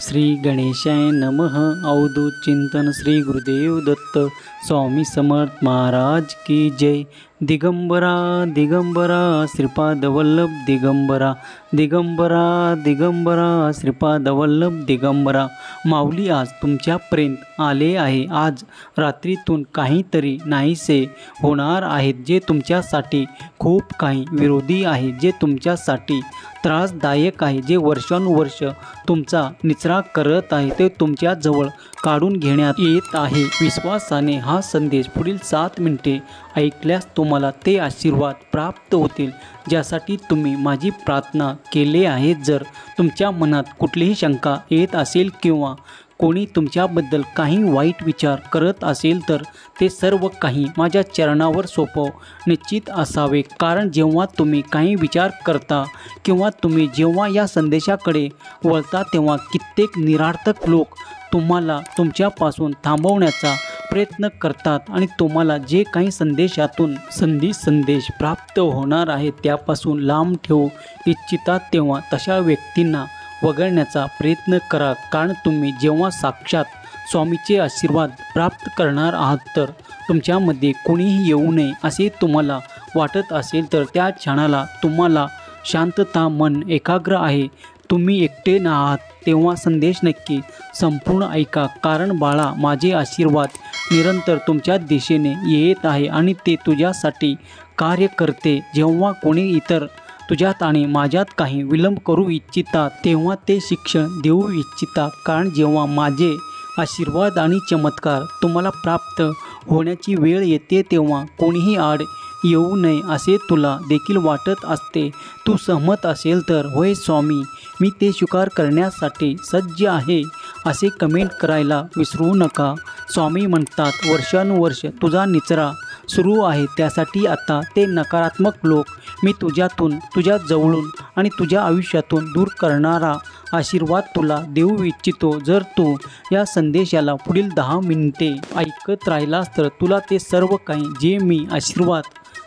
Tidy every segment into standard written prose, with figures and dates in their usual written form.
श्री गणेशाय नमः। अवधूत चिंतन श्री गुरुदेव दत्त स्वामी समर्थ महाराज की जय। दिगंबरा दिगंबरा श्रीपाद वल्लभ दिगंबरा दिगंबरा दिगंबरा श्रीपाद वल्लभ दिगंबरा। माऊली आज तुमच्यापर्यंत आले आहे। आज रात्रीतून काहीतरी नाहीसे होणार आहेत जे तुमच्यासाठी खूप काही विरोधी आहे, जे तुमच्यासाठी त्रासदायक आहे, जे वर्षानुवर्ष तुमचा निचरा करत आहे, ते तुमच्या जवळ काढून घेण्यात येत आहे। विश्वासाने हा संदेश पुढील 7 मिनिटे ऐकल्यास तुम्हाला ते आशीर्वाद प्राप्त होतील ज्यासाठी तुम्ही माझी प्रार्थना केली आहे। जर तुमच्या मनात कुठलीही शंका येत असेल किंवा कोणी तुमच्याबद्दल काही वाईट विचार करत असेल तर ते सर्व काही माझ्या चरणावर सोपव निश्चित असावे। कारण जेव्हा तुम्ही काही विचार करता किंवा तुम्ही जेव्हा या संदेशाकडे वळता तेव्हा कित्येक निरार्थक लोक तुम्हाला तुमच्यापासून थांबवण्याचा प्रयत्न करतात आणि तुम्हाला जे काही संदेशातून संदेश प्राप्त होणार आहे त्यापासून लांब ठेवू इच्छितात, तेव्हा तशा व्यक्तींना वगळण्याचा प्रयत्न करा। कारण तुम्ही जेव्हा साक्षात स्वामीचे आशीर्वाद प्राप्त करणार आहात तर तुमच्यामध्ये कोणीही येऊ नये असे तुम्हाला वाटत असेल तर त्या क्षणाला तुम्हाला शांतता, मन एकाग्र आहे, तुम्ही एकटे आहात, तेव्हा संदेश नक्की संपूर्ण ऐका। कारण बाळा, माझे आशीर्वाद निरंतर तुमच्या दिशेने येत आहे आणि ते तुझ्यासाठी कार्य करते। जेव्हा कोणी इतर तुझ्यात आणि माझ्यात काही विलंब करू इच्छितात तेव्हा ते शिक्षण देऊ इच्छितात। कारण जेव्हा माझे आशीर्वाद आणि चमत्कार तुम्हाला प्राप्त होण्याची वेळ येते तेव्हा कोणीही आड येऊ नये असे तुला देखील वाटत असते। तू सहमत असेल तर होय स्वामी, मी ते स्वीकार करण्यासाठी सज्ज आहे असे कमेंट करायला विसरू नका। स्वामी म्हणतात, वर्षानुवर्ष तुझा निचरा सुरू आहे, त्यासाठी आता ते नकारात्मक लोक मी तुझ्यातून, तुझ्या जवळून आणि तुझ्या आयुष्यातून दूर करणारा आशीर्वाद तुला देऊ इच्छितो। जर तू या संदेशाला पुढील 10 मिनिटे ऐकत राहिलास तर तुला ते सर्व काही जे मी आशीर्वाद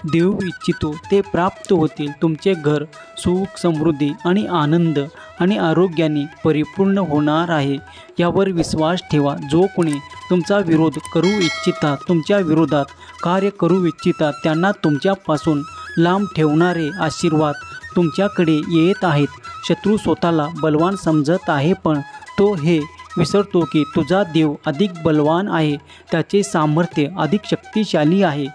देऊ इच्छितो ते प्राप्त होतील। तुमचे घर सुख, समृद्धी आणि आनंद आणि आरोग्याने परिपूर्ण होणार आहे यावर विश्वास ठेवा। जो कोणी तुमचा विरोध करू इच्छितात, तुमच्या विरोधात कार्य करू इच्छितात, त्यांना तुमच्यापासून लांब ठेवणारे आशीर्वाद तुमच्याकडे येत आहेत। शत्रू स्वतःला बलवान समजत आहे, पण तो हे विसरतो की तुझा देव अधिक बलवान आहे, त्याचे सामर्थ्य अधिक शक्तिशाली आहे।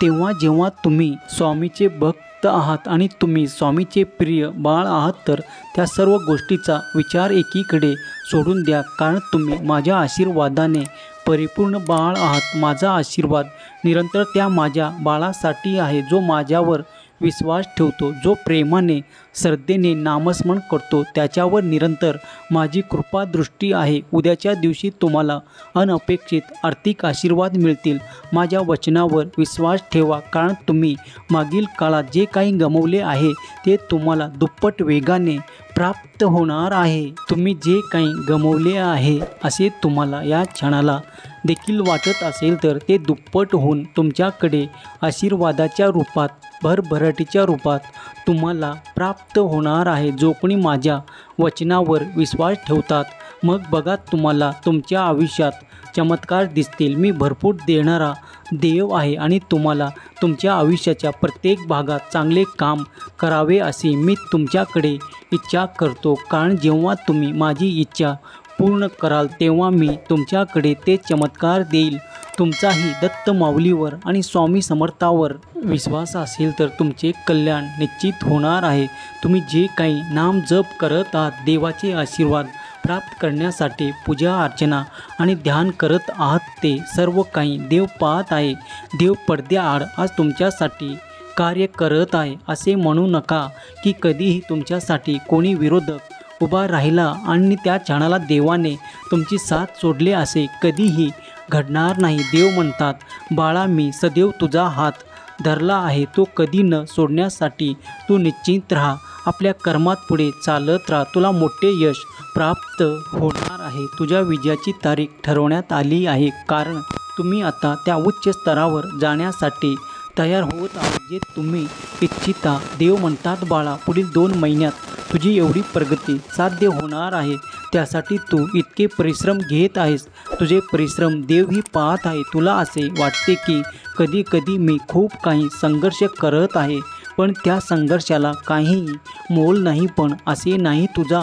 तेव्हा जेव्हा तुम्ही स्वामीचे भक्त आहात आणि तुम्ही स्वामीचे प्रिय बाळ आहात तर त्या सर्व गोष्टीचा विचार एकीकडे सोडून द्या। कारण तुम्ही माझ्या आशीर्वादाने परिपूर्ण बाळ आहात। माझा आशीर्वाद निरंतर त्या माझ्या बाळासाठी आहे जो माझ्यावर विश्वास ठेवतो, जो प्रेमाने श्रद्धेने नामस्मरण करतो, त्याच्यावर निरंतर माझी कृपा दृष्टी आहे। उद्याच्या दिवशी तुम्हाला अनपेक्षित आर्थिक आशीर्वाद मिळतील। माझ्या वचनावर विश्वास ठेवा, कारण तुम्ही मागील काळात जे काही गमावले आहे ते तुम्हाला दुप्पट वेगाने प्राप्त होणार आहे। तुम्ही जे काही गमावले आहे असे तुम्हाला या क्षणाला देखील वाटत असेल तर ते दुप्पट होऊन तुमच्याकडे आशीर्वादाच्या रूपात, भरभराटीच्या रूपात तुम्हाला प्राप्त होणार आहे। जो कोणी माझ्या वचनावर विश्वास ठेवतात, मग बघा तुम्हाला तुमच्या आयुष्यात चमत्कार दिसतील। मी भरपूर देणारा देव आहे आणि तुम्हाला तुमच्या आयुष्याच्या प्रत्येक भागात चांगले काम करावे असे मी तुमच्याकडे इच्छा करतो। कारण जेव्हा तुम्ही माझी इच्छा पूर्ण कराल तेव्हा मी तुमच्याकडे ते चमत्कार देईल। तुमचाही दत्त माऊलीवर आणि स्वामी समर्थावर विश्वास असेल तर तुमचे कल्याण निश्चित होणार आहे। तुम्ही जे काही नाम जप करत आहात, देवाचे आशीर्वाद प्राप्त करण्यासाठी पूजा अर्चना आणि ध्यान करत आहात, ते सर्व काही देव पाहत आहे। देव पडद्याआड आज तुमच्यासाठी कार्य करत आहे। असे म्हणू नका की कधीही तुमच्यासाठी कोणी विरोधक उभा राहिला आणि त्या क्षणाला देवाने तुमची साथ सोडली, असे कधीही घडणार नाही। देव म्हणतात, बाळा, मी सदैव तुझा हात धरला आहे, तो कधी न सोडण्यासाठी तू निश्चिंत राहा। आपल्या कर्मात पुढे चालत राहा, तुला मोठे यश प्राप्त होणार आहे। तुझ्या विजयाची तारीख ठरवण्यात आली आहे, कारण तुम्ही आता त्या उच्च स्तरावर जाण्यासाठी तयार होत आहात जे तुम्ही इच्छिता। देव म्हणतात, बाळा, पुढील 2 महिन्यात तुझी एवढी प्रगती साध्य होणार आहे त्यासाठी तू इतके परिश्रम घेत आहेस. तुझे परिश्रम देवही पाहत आहे. तुला असे वाटते की कधी कधी मी खूप काही संघर्ष करत आहे, पण त्या संघर्षाला काहीही मोल नाही. पण असे नाही, तुझा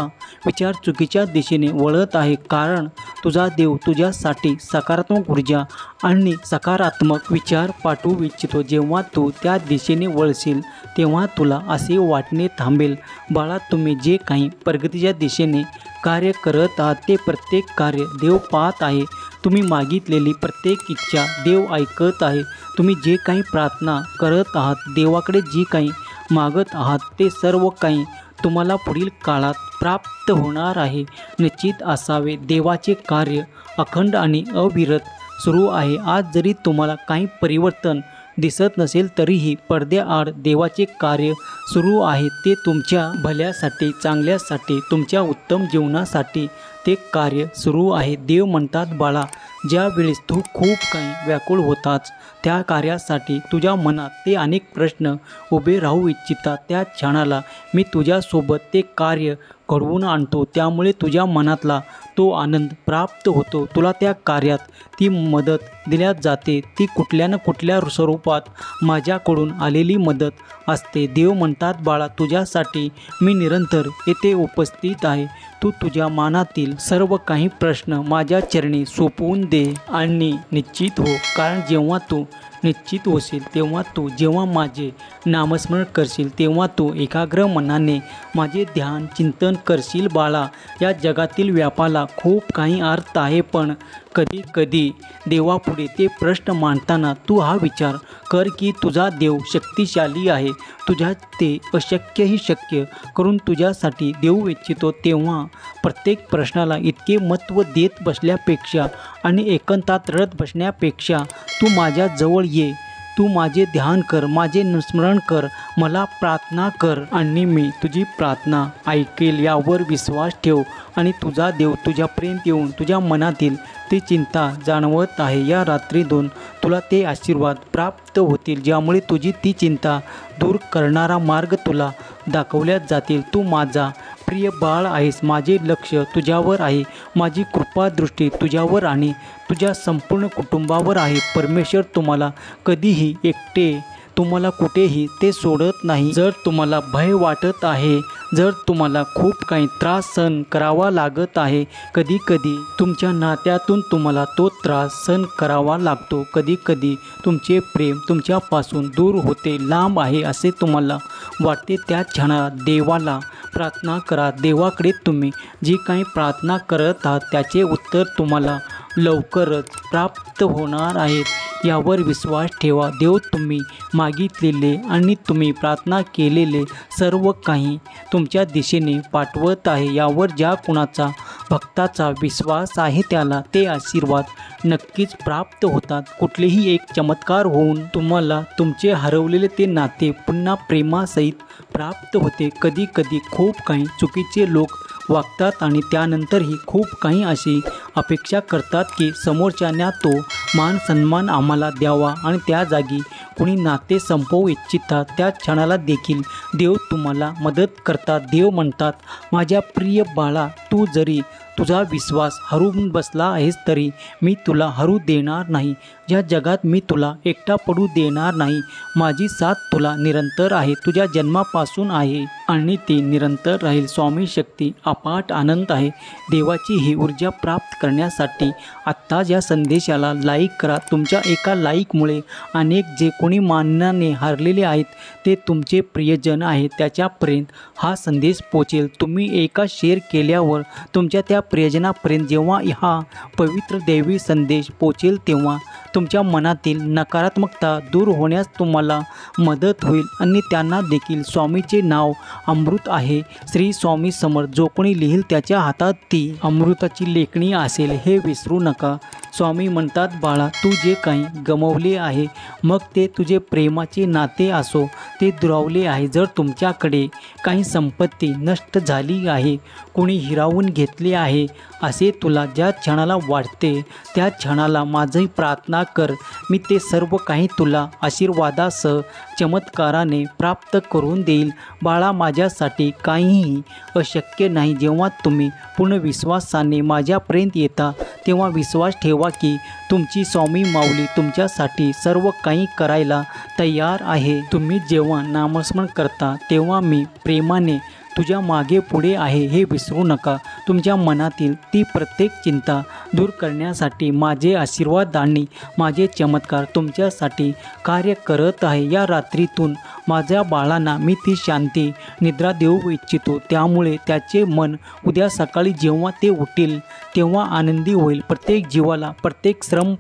विचार चुकीच्या दिशेने वळत आहे, कारण तुझा देव तुझ्यासाठी सकारात्मक ऊर्जा आणि सकारात्मक विचार पाठवू इच्छितो. जेव्हा तू त्या दिशेने वळशील तेव्हा तुला असे वाटणे थांबेल. बाळा, तुम्ही जे काही प्रगतीच्या दिशेने कार्य करत आहात ते प्रत्येक कार्य देव पाहत आहे. तुम्ही मागितलेली प्रत्येक इच्छा देव ऐकत आहे. तुम्ही जे काही प्रार्थना करत आहात, देवाकडे जी काही मागत आहात, ते सर्व काही तुम्हाला पुढील काळात प्राप्त होणार आहे. निश्चित असावे, देवाचे कार्य अखंड आणि अविरत सुरू आहे. आज जरी तुम्हाला काही परिवर्तन दिसत नसेल तरीही पडद्याआड देवाचे कार्य सुरू आहे. ते तुमच्या भल्यासाठी, चांगल्यासाठी, तुमच्या उत्तम जीवनासाठी ते कार्य सुरू आहे. देव म्हणतात, बाळा, ज्या वेळेस तू खूप काही व्याकुळ होताच त्या कार्यासाठी, तुझ्या मनात ते अनेक प्रश्न उभे राहू इच्छितात, त्या क्षणाला मी तुझ्यासोबत ते कार्य घडवून आणतो. त्यामुळे तुझ्या मनातला तो आनंद प्राप्त होतो. तुला त्या कार्यात ती मदत दिल्या जाते. ती कुठल्या ना कुठल्या स्वरूपात माझ्याकडून आलेली मदत असते. देव म्हणतात, बाळा, तुझ्यासाठी मी निरंतर येथे उपस्थित आहे. तू तुझ्या मनातील सर्व काही प्रश्न माझ्या चरणी सोपवून दे आणि निश्चित हो. कारण जेव्हा तू निश्चित होशील तेव्हा तू, जेव्हा माझे नामस्मरण करशील तेव्हा तू एकाग्र मनाने माझे ध्यान चिंतन करशील. बाळा, या जगातील व्यापाला खूप काही अर्थ आहे, पण कधी कधी देवापुढे ते प्रश्न मांडताना तू हा विचार कर की तुझा देव शक्तिशाली आहे. तुझ्या ते अशक्यही शक्य करून तुझ्यासाठी देऊ इच्छितो. तेव्हा प्रत्येक प्रश्नाला इतके महत्त्व देत बसल्यापेक्षा आणि एकांतात रडत बसण्यापेक्षा तू माझ्या जवळ ये. तू माझे ध्यान कर, माझे स्मरण कर, मला प्रार्थना कर आणि मी तुझी प्रार्थना ऐकेल यावर विश्वास ठेव. आणि तुझा देव तुझ्यापर्यंत येऊन तुझ्या मनातील ती चिंता जाणवत आहे. या रात्रीतून तुला ते आशीर्वाद प्राप्त होतील, ज्यामुळे तुझी ती चिंता दूर करणारा मार्ग तुला दाखवल्या जातील. तू माझा प्रिय बाळ आहेस. माझे लक्ष तुझ्यावर आहे. माझी कृपा दृष्टी तुझ्यावर आणि तुझ्या संपूर्ण कुटुंबावर आहे. परमेश्वर तुम्हाला कधीही एकटे, तुम्हाला कुठेही ते सोडत नाही. जर तुम्हाला भय वाटत आहे, जर तुम्हाला खूप काही त्रास सहन करावा लागत आहे, कधी कधी तुमच्या नात्यातून तुम्हाला तो त्रास सहन करावा लागतो, कधी कधी तुमचे प्रेम तुमच्यापासून दूर होते, लांब आहे असे तुम्हाला वाटते, त्या क्षणात देवाला प्रार्थना करा. देवाकडे तुम्ही जी काही प्रार्थना करत आहात त्याचे उत्तर तुम्हाला लवकरच प्राप्त होणार आहेत यावर विश्वास ठेवा. देव तुम्ही मागितलेले आणि तुम्ही प्रार्थना केलेले सर्व काही तुमच्या दिशेने पाठवत आहे. यावर ज्या कुणाचा भक्ताचा विश्वास आहे त्याला ते आशीर्वाद नक्कीच प्राप्त होतात. कुठलेही एक चमत्कार होऊन तुम्हाला तुमचे हरवलेले ते नाते पुन्हा प्रेमासहित प्राप्त होते. कधी कधी खूप काही चुकीचे लोक वागतात आणि त्यानंतरही खूप काही अशी अपेक्षा करतात की समोरच्याना तो मान सन्मान आम्हाला द्यावा आणि त्या जागी कुणी नाते संपवू इच्छितात. त्या क्षणाला देखील देव तुम्हाला मदत करतात. देव म्हणतात, माझ्या प्रिय बाळा, तू जरी तुझा विश्वास हरवून बसला आहेस तरी मी तुला हरू देणार नाही. या जगात मी तुला एकटा पडू देणार नाही. माझी साथ तुला निरंतर आहे, तुझ्या जन्मापासून आहे आणि ती निरंतर राहील. स्वामी शक्ती अपाट आनंद आहे. देवाची ही ऊर्जा प्राप्त करण्यासाठी आत्ताच या संदेशाला लाईक करा. तुमच्या एका लाईकमुळे अनेक जे कोणी मानण्याने हारलेले आहेत ते तुमचे प्रियजन आहेत त्याच्यापर्यंत हा संदेश पोचेल. तुम्ही एका शेअर केल्यावर तुमच्या त्या प्रियजनापर्यंत जेव्हा हा पवित्र दैवी संदेश पोचेल तेव्हा तुमच्या मनातील नकारात्मकता दूर होण्यास तुम्हाला मदत होईल आणि त्यांना देखील स्वामीचे नाव अमृत आहे. श्री स्वामी समर्थ जो कोणी लिहिल त्याच्या हातात ती अमृताची लेखणी असेल हे विसरू नका. स्वामी म्हणतात, बाळा तू जे काही गमावले आहे, मग ते तुझे प्रेमाचे नाते असो ते दुरावले आहे. जर तुमच्याकडे काही संपत्ती नष्ट झाली आहे, कोणी हिरावून घेतले आहे असे तुला ज्या क्षणाला वाटते त्या क्षणाला माझी प्रार्थना कर. मी ते सर्व काही तुला आशीर्वादासह चमत्काराने प्राप्त करून देईल. बाळा माझ्यासाठी काहीही अशक्य नाही. जेव्हा तुम्ही पूर्ण विश्वासाने माझ्यापर्यंत येता तेव्हा विश्वास ठेवा की तुमची स्वामी माऊली तुमच्यासाठी सर्व काही करायला तयार आहे. तुम्ही जेव्हा नामस्मरण करता तेव्हा मी प्रेमाने तुझ्या मागे पुढे आहे हे विसरू नका. तुमच्या मनातील ती प्रत्येक चिंता दूर करण्यासाठी माझे आशीर्वाद आणि माझे चमत्कार तुमच्यासाठी कार्य करत आहे. या रात्रीतून माझ्या बाळांना मी ती शांती निद्रा देऊ इच्छितो. त्यामुळे त्याचे मन उद्या सकाळी जेव्हा ते उठेल तेव्हा आनंदी होईल. प्रत्येक जीवाला प्रत्येक श्रम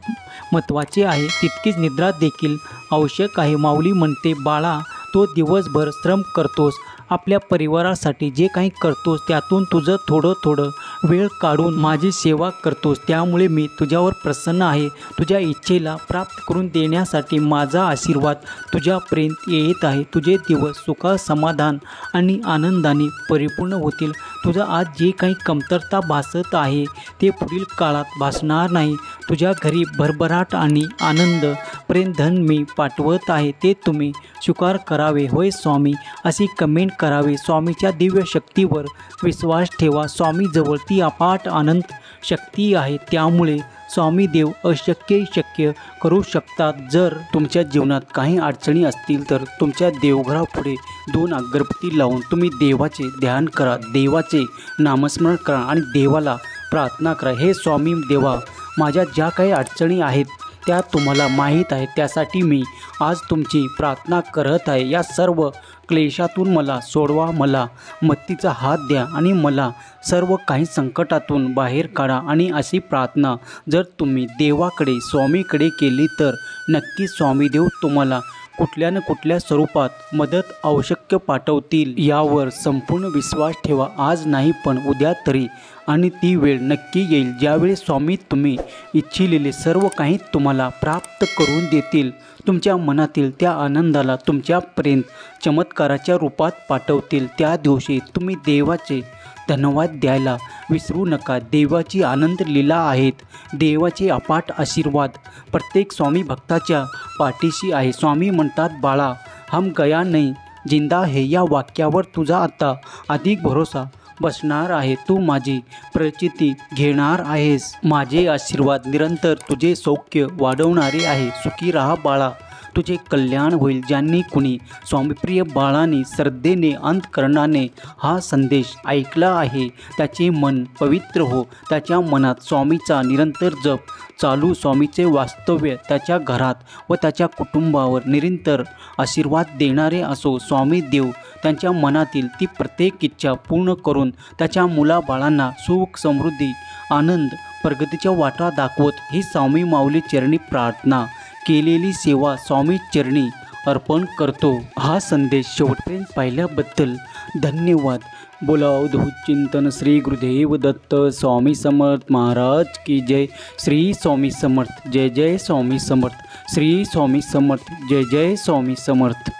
महत्त्वाचे आहे, तितकीच निद्रा देखील आवश्यक आहे. माऊली म्हणते, बाळा तो दिवसभर श्रम करतोस, आपल्या परिवारासाठी जे काही करतोस त्यातून तुझं थोडं वेळ काढून माझी सेवा करतोस. त्यामुळे मी तुझ्यावर प्रसन्न आहे. तुझ्या इच्छेला प्राप्त करून देण्यासाठी माझा आशीर्वाद तुझ्यापर्यंत येत आहे. तुझे दिवस सुख समाधान आणि आनंदाने परिपूर्ण होतील. तुझं आज जे काही कमतरता भासत आहे ते पुढील काळात भासणार नाही. तुझ्या घरी भरभराट आणि आनंद प्रेम धन मी पाठवत आहे, ते तुम्ही स्वीकार करावे. होय स्वामी अशी कमेंट करावे. स्वामीच्या दिव्य शक्तीवर विश्वास ठेवा. स्वामीजवळ ती अफाट आनंद शक्ती आहे. त्यामुळे स्वामी देव अशक्य शक्य करू शकतात. जर तुमच्या जीवनात काही अडचणी असतील तर तुमच्या देवघरापुढे 2 अगरबत्ती लावून तुम्ही देवाचे ध्यान करा, देवाचे नामस्मरण करा आणि देवाला प्रार्थना करा. हे स्वामी देवा, माझ्या ज्या काही अडचणी आहेत त्या तुम्हाला माहीत आहे, त्यासाठी मी आज तुमची प्रार्थना करत आहे. या सर्व क्लेशातून मला सोडवा, मला मदतीचा हात द्या आणि मला सर्व काही संकटातून बाहेर काढा. आणि अशी प्रार्थना जर तुम्ही देवाकडे स्वामीकडे केली तर नक्की स्वामीदेव तुम्हाला कुठल्या न कुठल्या स्वरूपात मदत आवश्यक पाठवतील. यावर संपूर्ण विश्वास ठेवा. आज नाही पण उद्या तरी, आणि ती वेळ नक्की येईल ज्यावेळी स्वामी तुम्ही इच्छिलेले सर्व काही तुम्हाला प्राप्त करून देतील. तुमच्या मनातील त्या आनंदाला तुमच्यापर्यंत चमत्काराच्या रूपात पाठवतील. त्या दिवशी तुम्ही देवाचे धन्यवाद द्यायला विसरू नका. देवाची आनंद लीला आहेत. देवाचे अफाट आशीर्वाद प्रत्येक स्वामी भक्ताच्या पाठीशी आहे. स्वामी म्हणतात, बाळा हम गया नहीं जिंदा है या वाक्यावर तुझा आता अधिक भरोसा बसणार आहे. तू माझी प्रचिती घेणार आहेस. माझे आशीर्वाद निरंतर तुझे सौख्य वाढवणारे आहे. सुखी राहा बाळा, तुझे कल्याण होईल. ज्यांनी कुणी स्वामीप्रिय बाळाने श्रद्धेने अंतःकरणाने हा संदेश ऐकला आहे त्याचे मन पवित्र हो. त्याच्या मनात स्वामीचा निरंतर जप चालू. स्वामीचे वास्तव्य त्याच्या घरात व त्याच्या कुटुंबावर निरंतर आशीर्वाद देणारे असो. स्वामी देव त्यांच्या मनातील ती प्रत्येक इच्छा पूर्ण करून त्याच्या मुलाबाळांना सुख समृद्धी आनंद प्रगतीच्या वाटा दाखवत ही स्वामी माऊली चरणी प्रार्थना केलेली सेवा स्वामी चरणी अर्पण करतो. हा संदेश शेवटपर्यंत पाहिल्याबद्दल धन्यवाद. बोला अवधूत चिंतन श्री गुरुदेव दत्त स्वामी समर्थ महाराज की जय. श्री स्वामी समर्थ. जय जय स्वामी समर्थ. श्री स्वामी समर्थ. जय जय स्वामी समर्थ.